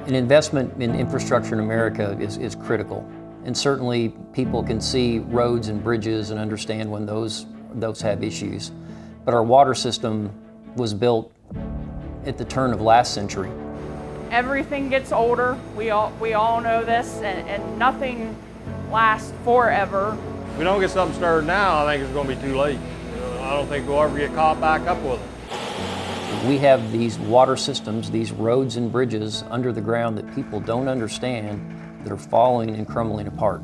An investment in infrastructure in America is critical. And certainly people can see roads and bridges and understand when those have issues. But our water system was built at the turn of last century. Everything gets older. We all know this, and nothing lasts forever. If we don't get something started now, I think it's going to be too late. I don't think we'll ever get caught back up with it. We have these water systems, these roads and bridges under the ground that people don't understand that are falling and crumbling apart.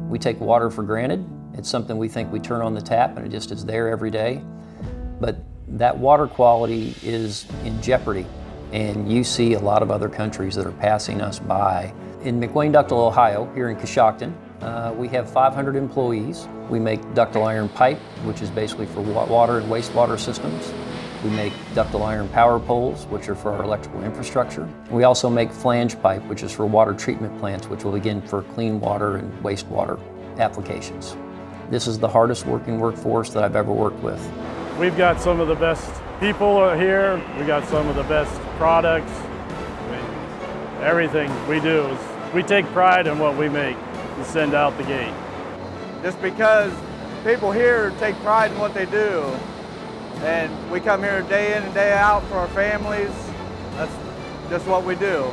We take water for granted. It's something we think we turn on the tap and it just is there every day. But that water quality is in jeopardy. And you see a lot of other countries that are passing us by. In McWane Ductile, Ohio, here in Coshocton, we have 500 employees. We make ductile iron pipe, which is basically for water and wastewater systems. We make ductile iron power poles, which are for our electrical infrastructure. We also make flange pipe, which is for water treatment plants, which will begin for clean water and wastewater applications. This is the hardest working workforce that I've ever worked with. We've got some of the best people here. We got some of the best products. I mean, everything we do is, we take pride in what we make and send out the gate. Just because people here take pride in what they do, and we come here day in and day out for our families. That's just what we do.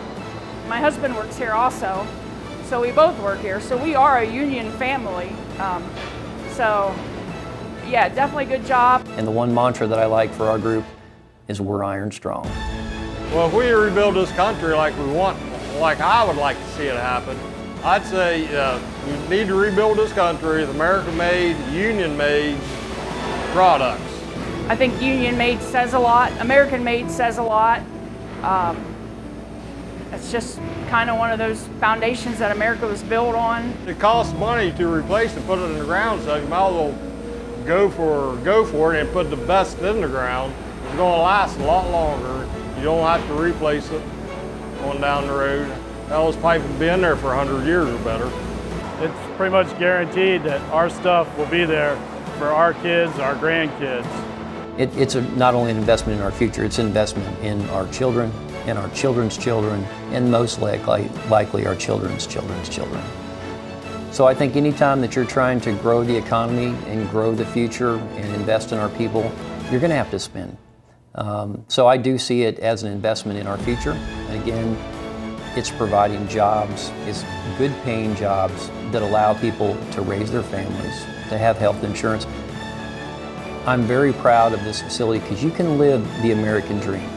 My husband works here also, so we both work here. So we are a union family. So yeah, definitely good job. And the one mantra that I like for our group is we're iron strong. Well, if we rebuild this country like we want, like I would like to see it happen, I'd say we need to rebuild this country with American-made, union-made products. I think union-made says a lot, American-made says a lot. It's just kind of one of those foundations that America was built on. It costs money to replace and put it in the ground, so you might as well go for it and put the best in the ground. It's going to last a lot longer. You don't have to replace it going down the road. Those pipes will be in there for 100 years or better. It's pretty much guaranteed that our stuff will be there for our kids, our grandkids. It's not only an investment in our future, it's an investment in our children, and our children's children, and most likely our children's children's children. So I think anytime that you're trying to grow the economy and grow the future and invest in our people, you're going to have to spend. So I do see it as an investment in our future. And again, it's providing jobs, it's good paying jobs that allow people to raise their families, to have health insurance. I'm very proud of this facility because you can live the American dream.